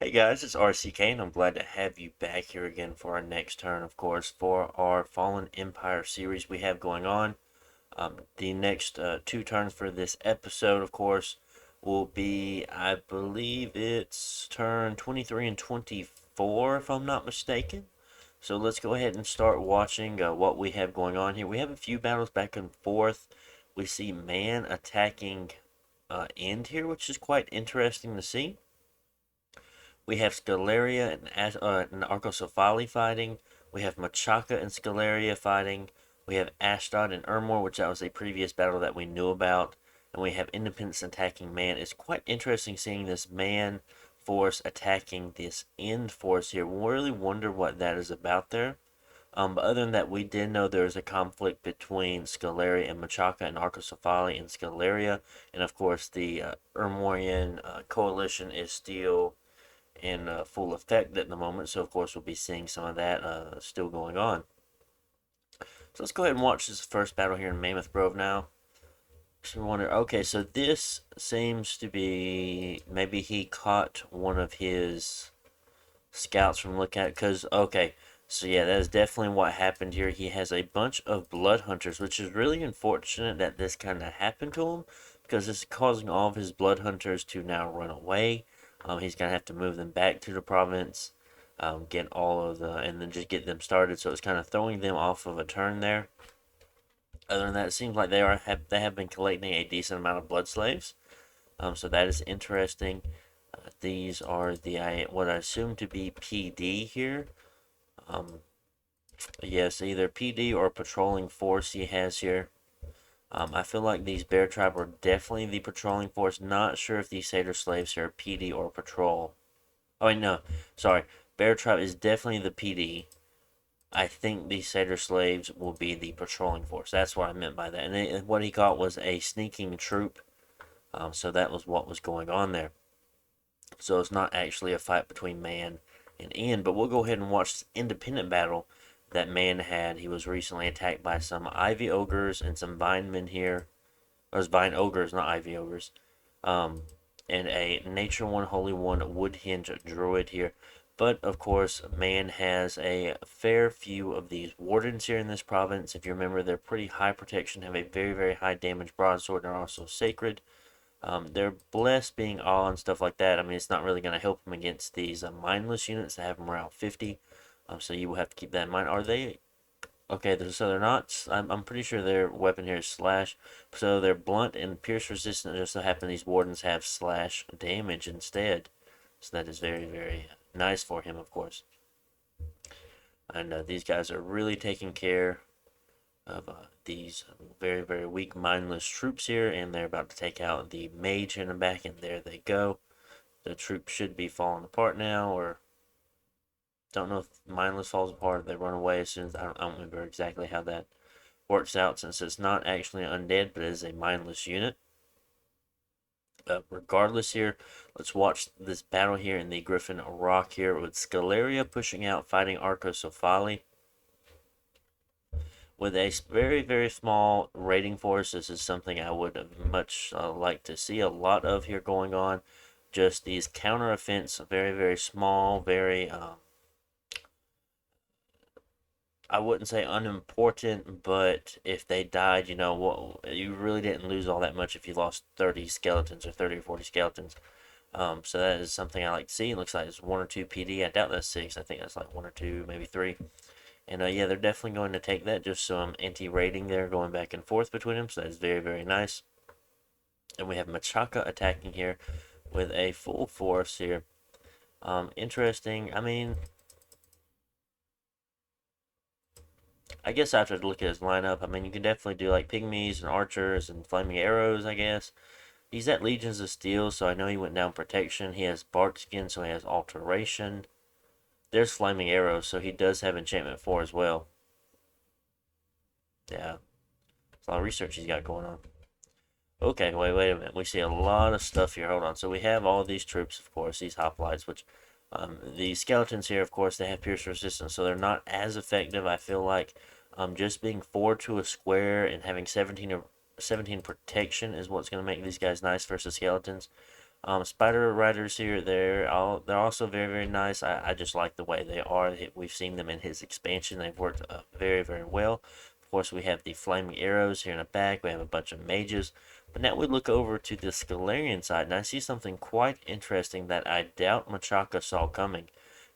Hey guys, it's RCK and I'm glad to have you back here again for our next turn, of course, for our Fallen Empire series we have going on. The next two turns for this episode, of course, will be, I believe it's turn 23 and 24, if I'm not mistaken. So let's go ahead and start watching what we have going on here. We have a few battles back and forth. We see man attacking End here, which is quite interesting to see. We have Scaleria and Arcocephali fighting. We have Machaca and Scaleria fighting. We have Ashdod and Ermor, which that was a previous battle that we knew about. And we have Independence attacking man. It's quite interesting seeing this man force attacking this end force here. We really wonder what that is about there. But other than that, we did know there was a conflict between Scaleria and Machaca and Arcocephali and Scaleria. And of course, the Ermorian coalition is still in full effect at the moment. So of course we'll be seeing some of that still going on. So let's go ahead and watch this first battle here in Mammoth Grove now. So we wonder, okay, so this seems to be maybe he caught one of his scouts from looking at, because okay, so yeah, that is definitely what happened here. He has a bunch of blood hunters, which is really unfortunate that this kind of happened to him, because it's causing all of his blood hunters to now run away. He's gonna have to move them back to the province, get all of the, and then just get them started. So it's kind of throwing them off of a turn there. Other than that, it seems like they have been collecting a decent amount of blood slaves. So that is interesting. These are the what I assume to be PD here. Um, yes, either PD or patrolling force he has here. I feel like these bear tribe are definitely the patrolling force. Not sure if these satyr slaves here are PD or patrol. Oh, wait, no. Sorry. Bear tribe is definitely the PD. I think the satyr slaves will be the patrolling force. That's what I meant by that. And what he caught was a sneaking troop. So that was what was going on there. So it's not actually a fight between man and end. But we'll go ahead and watch this independent battle that man had. He was recently attacked by some ivy ogres and some vine men here. It was vine ogres, not ivy ogres. Um, and a nature one, holy one, wood hinge druid here. But of course, man has a fair few of these wardens here in this province. If you remember, they're pretty high protection, have a very, very high damage broadsword, and are also sacred. They're blessed being awe and stuff like that. I mean, it's not really going to help them against these mindless units that have morale 50. So you will have to keep that in mind. Are they okay? So they're not. I'm pretty sure their weapon here is slash. So they're blunt and pierce resistant. Just so happen these wardens have slash damage instead. So that is very, very nice for him, of course. And these guys are really taking care of these very, very weak, mindless troops here. And they're about to take out the mage in the back. And there they go. The troop should be falling apart now, or don't know if mindless falls apart. They run away as soon as I don't remember exactly how that works out, since it's not actually undead, but it is a mindless unit. Regardless here, let's watch this battle here in the Griffin Rock here with Scaleria pushing out, fighting Arcocephali. With a very, very small raiding force, this is something I would much like to see a lot of here going on. Just these counter offense, very, very small, very I wouldn't say unimportant, but if they died, you know, well, you really didn't lose all that much if you lost 30 skeletons or 30 or 40 skeletons. So that is something I like to see. It looks like it's one or two PD. I doubt that's six. I think that's like one or two, maybe three. And yeah, they're definitely going to take that. Just some anti-raiding there going back and forth between them. So that's very, very nice. And we have Machaca attacking here with a full force here. Interesting. I mean, I guess I have to look at his lineup. I mean, you can definitely do like pygmies and archers and flaming arrows, I guess. He's at Legions of Steel, so I know he went down protection. He has bark skin, so he has alteration. There's flaming arrows, so he does have enchantment 4 as well. Yeah, it's a lot of research he's got going on. Okay, wait a minute. We see a lot of stuff here. Hold on. So we have all these troops, of course, these hoplites, which the skeletons here, of course, they have pierce resistance, so they're not as effective. I feel like just being 4 to a square and having 17 protection is what's going to make these guys nice versus skeletons. Spider Riders here, they're also very, very nice. I just like the way they are. We've seen them in his expansion. They've worked very, very well. Of course, we have the flaming arrows here in the back. We have a bunch of mages. But now we look over to the Scalarian side, and I see something quite interesting that I doubt Machaka saw coming.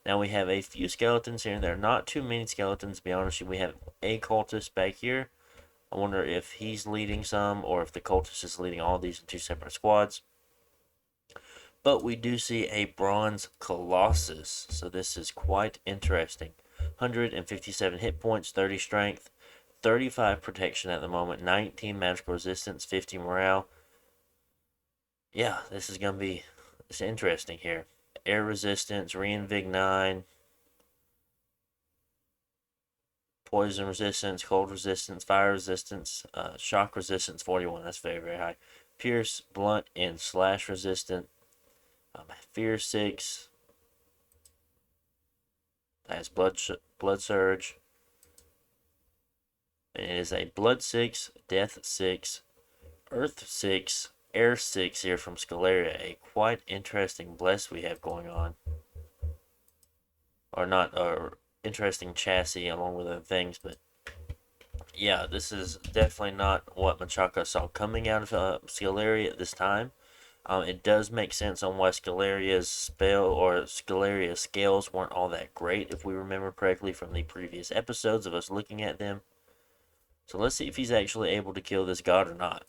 Now we have a few skeletons here. There are not too many skeletons, to be honest. We have a cultist back here. I wonder if he's leading some, or if the cultist is leading all these in two separate squads. But we do see a bronze colossus, so this is quite interesting. 157 hit points, 30 strength, 35 protection at the moment, 19 magical resistance, 50 morale. Yeah, this is gonna be it's interesting here. Air resistance, reinvig 9, poison resistance, cold resistance, fire resistance, shock resistance 41. That's very, very high. Pierce, blunt, and slash resistant. Fear 6. That has blood surge. And it is a blood 6, death 6, earth 6, air 6 here from Scalaria. A quite interesting bless we have going on. Or not, or interesting chassis along with other things, but yeah, this is definitely not what Machaka saw coming out of Scalaria at this time. It does make sense on why Scalaria's spell or Scalaria's scales weren't all that great, if we remember correctly from the previous episodes of us looking at them. So let's see if he's actually able to kill this god or not.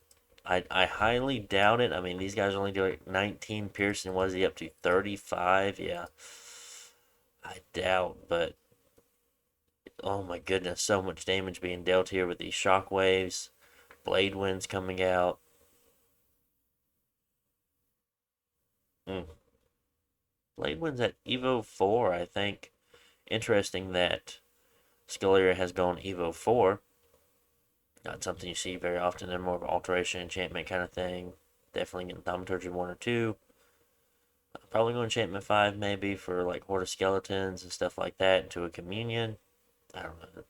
I highly doubt it. I mean, these guys only do like 19 piercing. Was he up to 35? Yeah. I doubt, but oh my goodness, so much damage being dealt here with these shockwaves. Blade winds coming out. Mm. Blade winds at Evo 4, I think. Interesting that Scalaria has gone Evo 4. Not something you see very often. They're more of an alteration enchantment kind of thing. Definitely getting Thaumaturgy 1 or 2. Probably going enchantment 5 maybe for like Horde of Skeletons and stuff like that into a Communion. I don't know.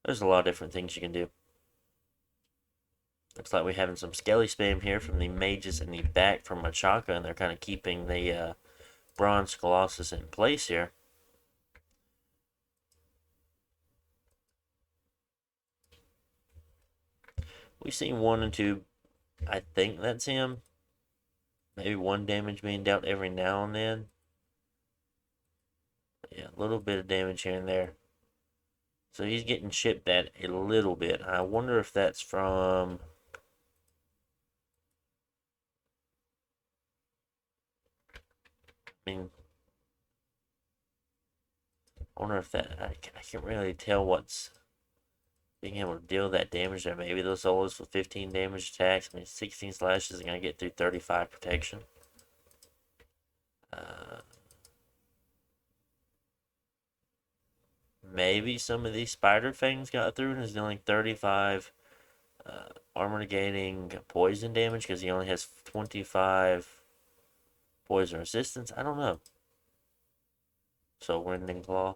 There's a lot of different things you can do. Looks like we're having some skelly spam here from the mages in the back from Machaka, and they're kind of keeping the Bronze Colossus in place here. We've seen 1 and 2. I think that's him. Maybe 1 damage being dealt every now and then. Yeah, a little bit of damage here and there. So he's getting chipped at a little bit. I wonder if that's from... I mean, I wonder if that... I can't really tell what's being able to deal that damage there. Maybe those solos with 15 damage attacks. I mean, 16 slashes are going to get through 35 protection. Maybe some of these spider fangs got through and is dealing 35 armor negating poison damage because he only has 25 poison resistance. I don't know. So Rending Claw.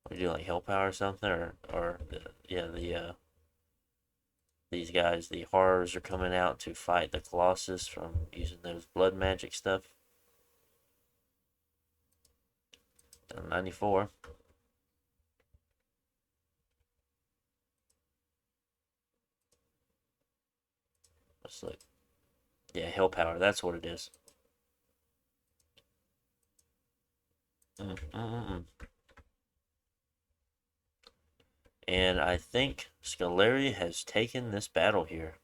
We do like Hell Power or something, or these guys, the horrors are coming out to fight the Colossus from using those blood magic stuff. 94. Let's look. Yeah, Hell Power. That's what it is. And I think Scalaria has taken this battle here.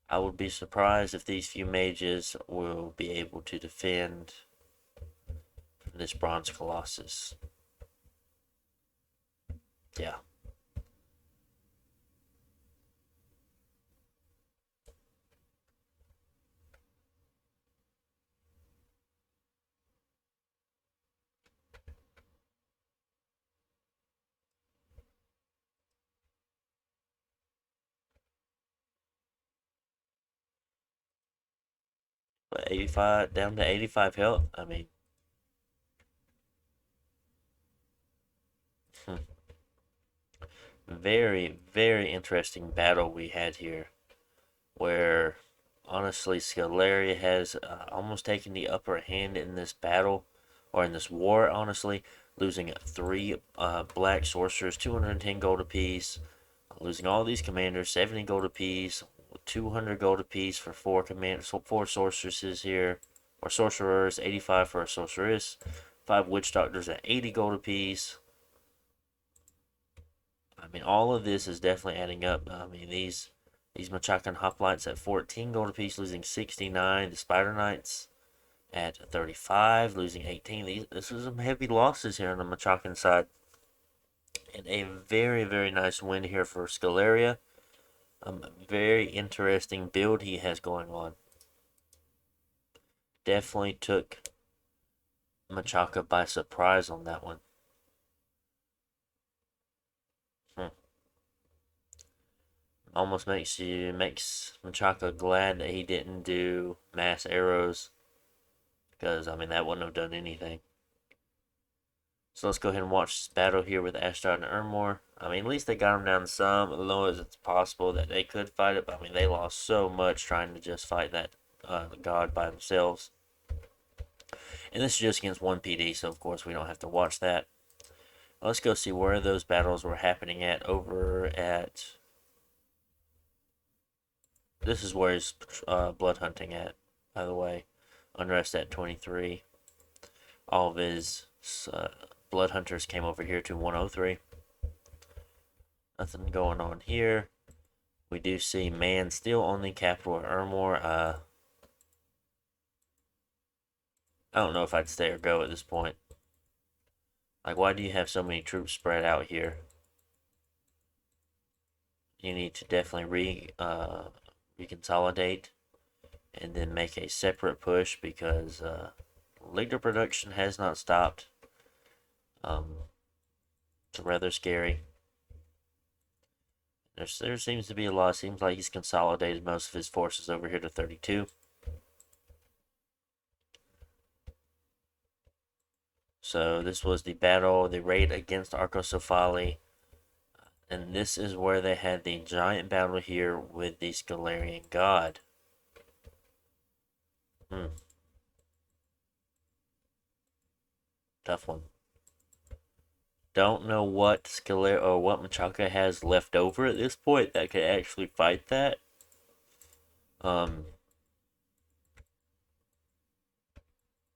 I would be surprised if these few mages will be able to defend this Bronze Colossus. Yeah. But 85, down to 85 health. I mean, Very, very interesting battle we had here, where honestly Scalaria has almost taken the upper hand in this battle, or in this war, honestly, losing three black sorcerers, 210 gold apiece, losing all these commanders, 70 gold apiece, 200 gold apiece for four sorceresses here, or sorcerers, 85 for a sorceress, 5 witch doctors at 80 gold apiece. I mean, all of this is definitely adding up. I mean, these Machakan hoplites at 14 gold apiece, losing 69. The Spider Knights at 35, losing 18. This is some heavy losses here on the Machakan side. And a very, very nice win here for Scalaria. Very interesting build he has going on. Definitely took Machaka by surprise on that one. Almost makes Machaka glad that he didn't do mass arrows, because I mean that wouldn't have done anything. So let's go ahead and watch this battle here with Ashdod and Ermor. I mean, at least they got him down some, as low as it's possible that they could fight it. But I mean, they lost so much trying to just fight that god by themselves. And this is just against one PD, so of course we don't have to watch that. Let's go see where those battles were happening at over at... This is where he's blood hunting at, by the way. Unrest at 23. All of his blood hunters came over here to 103. Nothing going on here. We do see man still on the capital of Ermor. I don't know if I'd stay or go at this point. Like, why do you have so many troops spread out here? You need to definitely reconsolidate and then make a separate push, because leader production has not stopped. It's rather scary. There seems to be a lot. Seems like he's consolidated most of his forces over here to 32. So this was the battle, the raid against Arcosophali. And this is where they had the giant battle here with the Scalarian god. Tough one. Don't know what Scalaria or what Machaka has left over at this point that could actually fight that.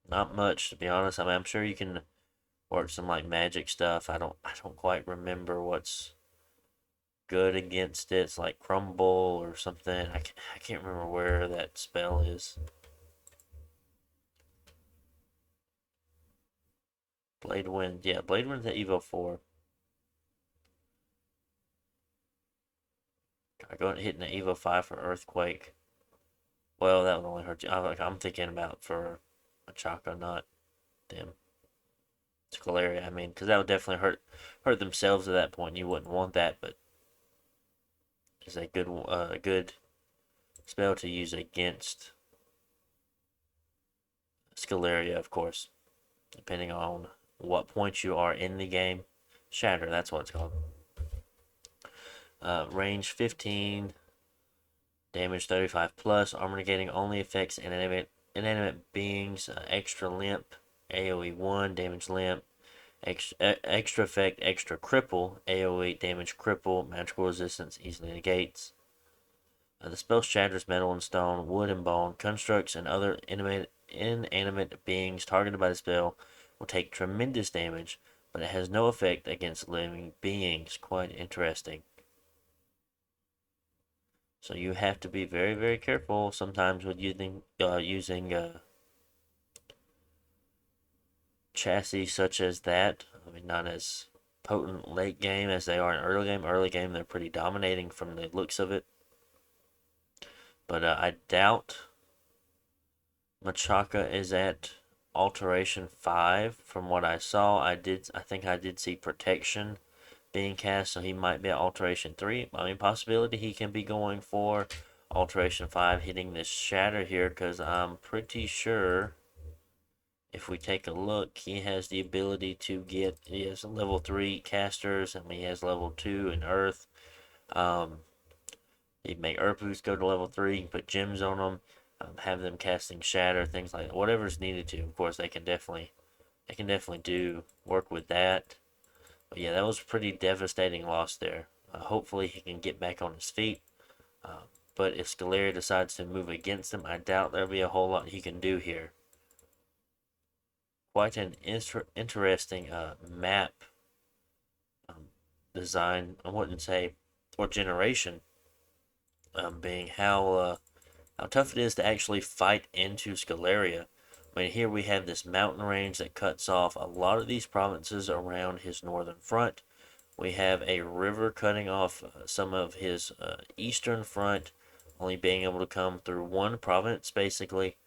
Not much, to be honest. I mean, I'm sure you can work some like magic stuff. I don't quite remember what's good against it. It's like crumble or something. I can't remember where that spell is. Blade Wind, yeah, Blade Wind's at Evo 4. I go and hit an Evo 5 for Earthquake. Well, that would only hurt you. I'm thinking about for Machaka, not them. Scalaria, I mean, because that would definitely hurt themselves at that point. You wouldn't want that, but it's a good spell to use against Scalaria, of course, depending on what point you are in the game. Shatter, that's what it's called. Range 15, damage 35 plus, armor negating only affects inanimate beings. Extra limp, AoE 1, damage limp. Extra effect, extra cripple, AoE damage cripple, magical resistance easily negates. The spell shatters metal and stone, wood and bone, constructs, and other inanimate beings targeted by the spell will take tremendous damage, but it has no effect against living beings. Quite interesting. So you have to be very, very careful sometimes with using chassis such as that. I mean, not as potent late game as they are in early game. Early game, they're pretty dominating from the looks of it. But I doubt Machaka is at Alteration 5. From what I saw, I think I did see Protection being cast, so he might be at Alteration 3. I mean, possibility he can be going for Alteration 5, hitting this Shatter here, because I'm pretty sure if we take a look, he has the ability to get, he has level 3 casters, and he has level 2 in Earth. Um, you make Earth boots go to level 3, you can put gems on them, have them casting Shatter, things like that. Whatever's needed to. Of course, they can definitely do work with that. But yeah, that was a pretty devastating loss there. Hopefully he can get back on his feet. Uh, but if Scaleria decides to move against him, I doubt there'll be a whole lot he can do here. Quite an interesting map um, design, I wouldn't say, or generation, being how tough it is to actually fight into Scaleria. I mean, here we have this mountain range that cuts off a lot of these provinces around his northern front. We have a river cutting off some of his eastern front, only being able to come through one province, basically.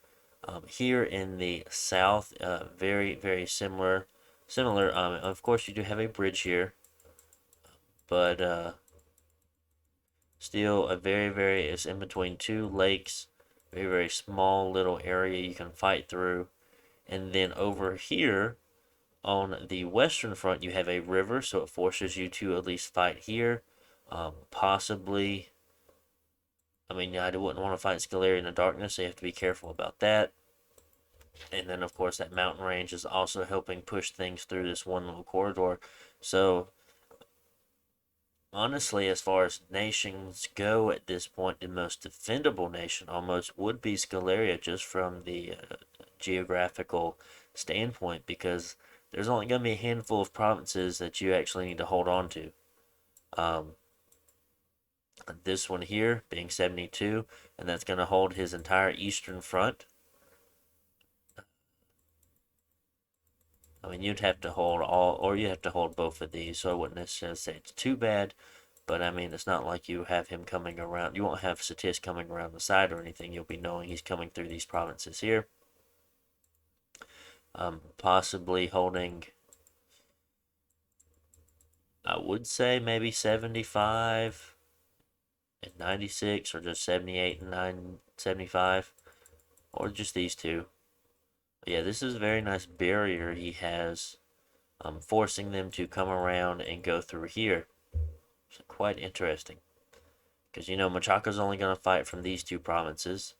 Here in the south, very, very similar. Similar. Of course, you do have a bridge here, but still a very, very, it's in between two lakes, very, very small little area you can fight through. And then over here on the western front, you have a river, so it forces you to at least fight here. Possibly, I mean, I wouldn't want to fight Scaleria in the darkness, so you have to be careful about that. And then, of course, that mountain range is also helping push things through this one little corridor. So, honestly, as far as nations go at this point, the most defendable nation almost would be Scaleria, just from the geographical standpoint, because there's only going to be a handful of provinces that you actually need to hold on to. Um, this one here being 72, and that's going to hold his entire eastern front. I mean, you'd have to hold all, or you have to hold both of these, so I wouldn't necessarily say it's too bad. But I mean, it's not like you have him coming around. You won't have Satis coming around the side or anything. You'll be knowing he's coming through these provinces here. Possibly holding, I would say maybe 75 and 96, or just 78 and 75, or just these two. But yeah, this is a very nice barrier he has, forcing them to come around and go through here. So quite interesting. Because, Machaca's only going to fight from these two provinces.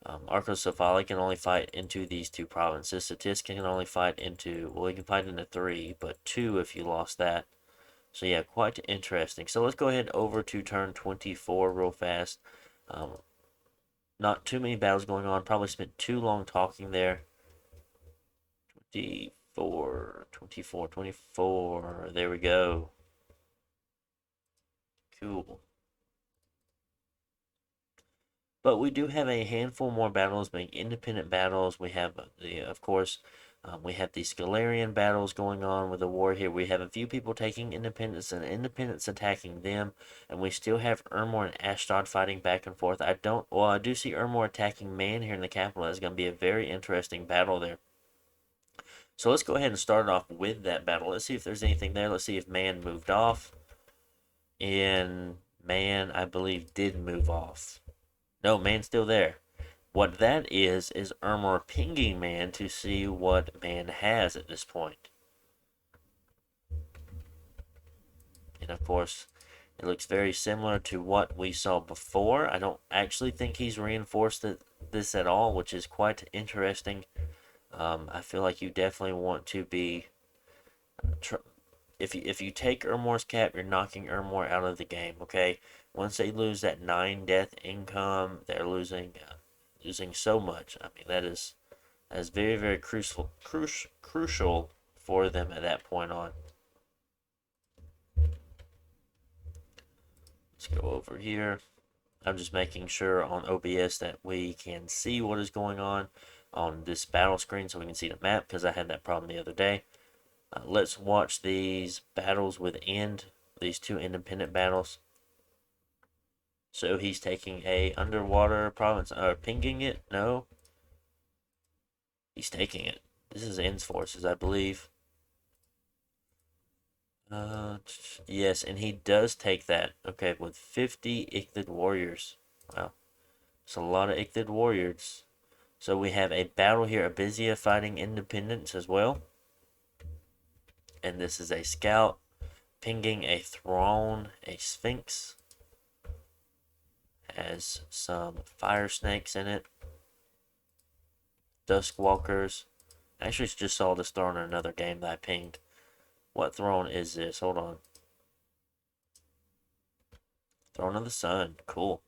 Arcocephali can only fight into these two provinces. Satis can only fight into, well, he can fight into 3, but 2 if you lost that. So yeah, quite interesting. So let's go ahead over to turn 24 real fast. Not too many battles going on. Probably spent too long talking there. 24, 24, 24. There we go. Cool. But we do have a handful more battles being independent battles. We have of course, we have the Scalarian battles going on with the war here. We have a few people taking independence and independence attacking them, and we still have Ermor and Ashdod fighting back and forth. I do see Ermor attacking Man here in the capital. That's going to be a very interesting battle there. So let's go ahead and start off with that battle. Let's see if there's anything there. Let's see if Man moved off. And Man, I believe, did move off. No, Man's still there. What that is Ermor pinging Man to see what Man has at this point. And of course, it looks very similar to what we saw before. I don't actually think he's reinforced this at all, which is quite interesting. I feel like you definitely want to be... If you take Ermor's cap, you're knocking Ermor out of the game, okay? Once they lose that 9 death income, they're losing so much. I mean, that is very, very crucial for them at that point on. Let's go over here. I'm just making sure on OBS that we can see what is going on this battle screen so we can see the map, because I had that problem the other day. Let's watch these battles within these two independent battles. So he's taking a underwater province, pinging it? No. He's taking it. This is End's forces, I believe. Yes, and he does take that. Okay, with 50 Icthid warriors. Wow. It's a lot of Icthid warriors. So we have a battle here, Abizia fighting Independence as well. And this is a scout pinging a throne, a sphinx. Has some fire snakes in it. Duskwalkers. I actually just saw this throne in another game that I pinged. What throne is this? Hold on. Throne of the Sun. Cool.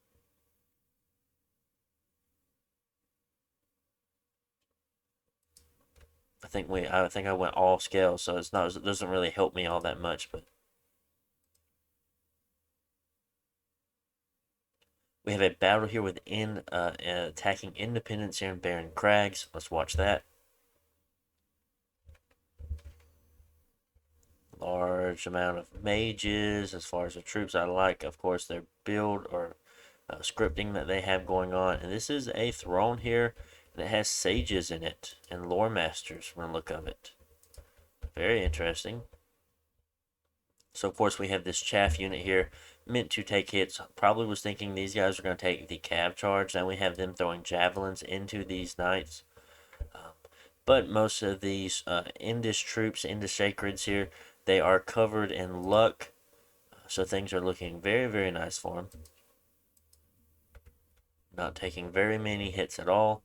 I think I went all scale, so it doesn't really help me all that much, but we have a battle here within attacking Independence here in Barren Crags. Let's watch that. Large amount of mages as far as the troops. I like, of course, their build or scripting that they have going on. And this is a throne here, and it has sages in it and lore masters from the look of it. Very interesting. So, of course, we have this chaff unit here meant to take hits. Probably was thinking these guys are going to take the cav charge. Now we have them throwing javelins into these knights. But most of these Indus troops, Indus Sacreds here, they are covered in luck. So things are looking very, very nice for them. Not taking very many hits at all.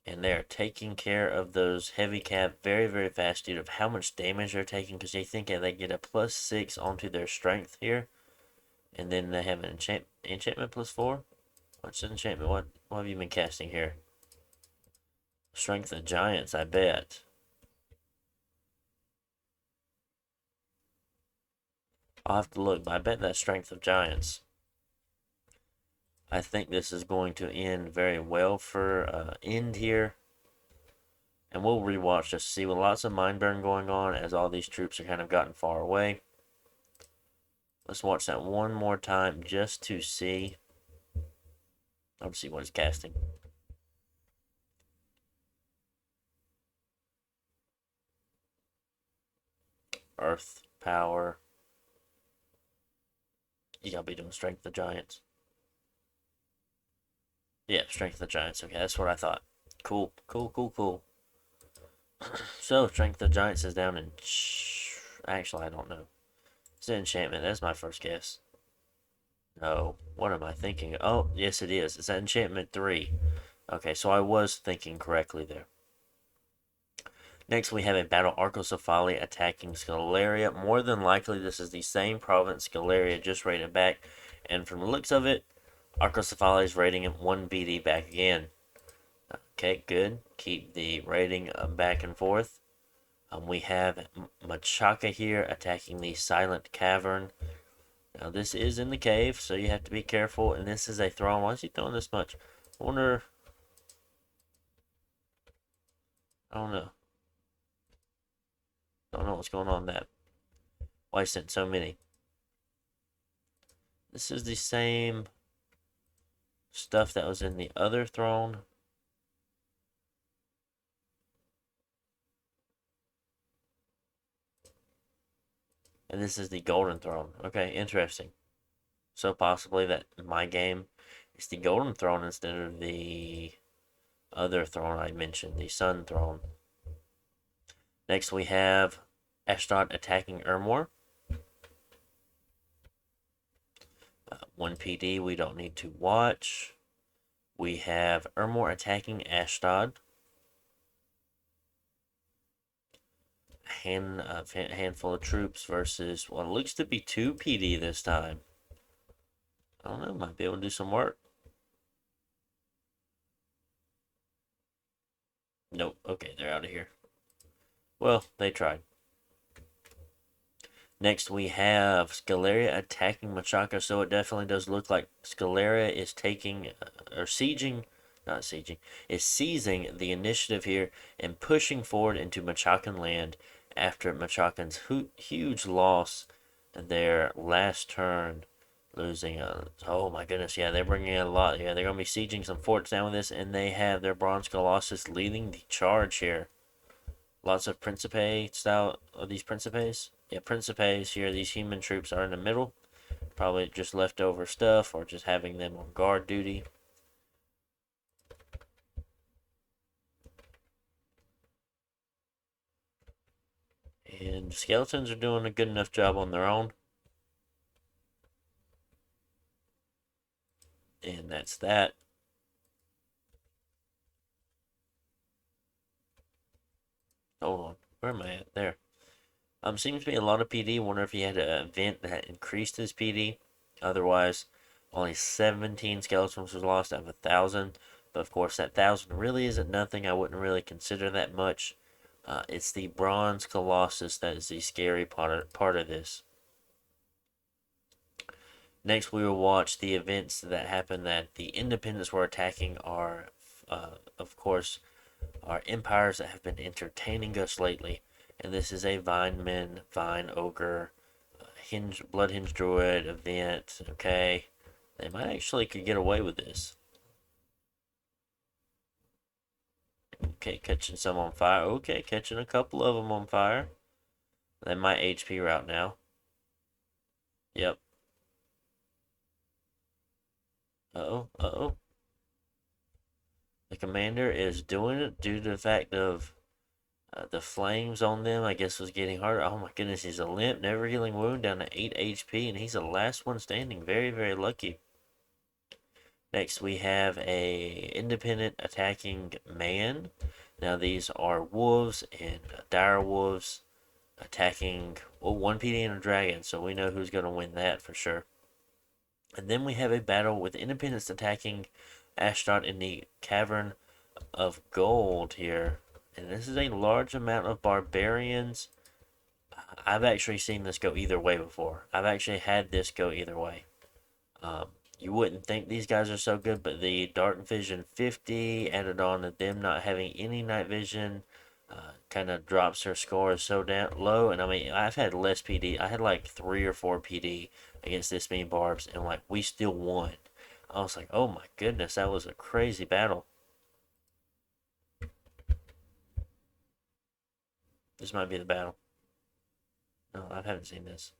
And they're taking care of those heavy cap very, very fast due to how much damage they're taking, because they think they get a +6 onto their strength here. And then they have an enchantment +4. What's the enchantment? What have you been casting here? Strength of Giants, I bet. I'll have to look, but I bet that's Strength of Giants. I think this is going to end very well for End here. And we'll rewatch just to see, with lots of mind burn going on as all these troops are kind of gotten far away. Let's watch that one more time just to see. I'll see what it's casting. Earth power. You gotta be doing Strength of Giants. Yeah, Strength of Giants. Okay, that's what I thought. Cool, cool, cool, cool. So, Strength of Giants is down in... Actually, I don't know. It's an enchantment. That's my first guess. No. What am I thinking? Oh, yes it is. It's enchantment 3. Okay, so I was thinking correctly there. Next, we have a battle Arcocephali attacking Scalaria. More than likely, this is the same province Scalaria just raided back. And from the looks of it, Arcocephali is raiding him 1 BD back again. Okay, good. Keep the raiding back and forth. We have Machaka here attacking the Silent Cavern. Now, this is in the cave, so you have to be careful. And this is a throne. Why is he throwing this much? I wonder... I don't know. Don't know what's going on with that. Why he sent so many? This is the same stuff that was in the other throne. And this is the golden throne. Okay, interesting. So possibly that my game is the golden throne instead of the other throne I mentioned, the sun throne. Next we have Ashdod attacking Ermor. 1 PD we don't need to watch. We have Ermor attacking Ashdod. Handful of troops versus what looks to be 2 PD this time. I don't know, might be able to do some work. Nope, okay, they're out of here. Well, they tried. Next we have Scalaria attacking Machaka, so it definitely does look like Scalaria is taking, or sieging, not sieging, is seizing the initiative here and pushing forward into Machakan land after Machakan's huge loss in their last turn, losing oh my goodness, yeah, they're bringing in a lot. Yeah, they're going to be sieging some forts down with this, and they have their Bronze Colossus leading the charge here. Lots of Principe style of these Principes. Yeah, Principes here. These human troops are in the middle. Probably just leftover stuff or just having them on guard duty. And the skeletons are doing a good enough job on their own. And that's that. Hold on. Where am I at? There. Seems to be a lot of PD. Wonder if he had an event that increased his PD. Otherwise, only 17 skeletons was lost out of 1,000. But of course, that 1,000 really isn't nothing. I wouldn't really consider that much. It's the Bronze Colossus that is the scary part of this. Next, we will watch the events that happened that the Independents were attacking our, of course, our empires that have been entertaining us lately. And this is a Vine Vine Ogre, Blood Hinge Druid event. Okay, they might actually could get away with this. Okay, catching some on fire. Okay, catching a couple of them on fire. They might HP route now. Yep. Uh-oh, uh-oh. The commander is doing it due to the fact of the flames on them, I guess, was getting harder. Oh my goodness, he's a limp, never healing wound down to 8 HP, and he's the last one standing. Very, very lucky. Next, we have a independent attacking man. Now, these are wolves and dire wolves attacking, well, one PD and a dragon, so we know who's going to win that for sure. And then we have a battle with independents attacking Ashdod in the Cavern of Gold here. And this is a large amount of barbarians. I've actually seen this go either way before. I've actually had this go either way. You wouldn't think these guys are so good, but the Dark Vision 50 added on to them not having any night vision kind of drops their score so down low. And I mean, I've had less PD. I had like 3 or 4 PD against this many barbs, and like we still won. I was like, oh my goodness, that was a crazy battle. This might be the battle. No, I haven't seen this.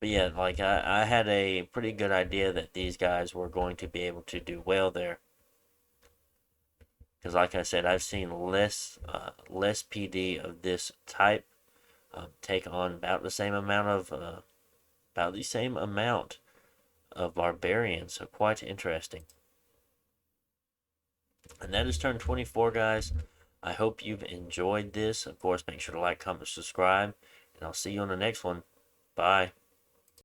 But yeah, like I had a pretty good idea that these guys were going to be able to do well there. Because like I said, I've seen less PD of this type take on about the same amount of barbarians. So quite interesting. And that is turn 24, guys. I hope you've enjoyed this. Of course, make sure to like, comment, subscribe, and I'll see you on the next one. Bye.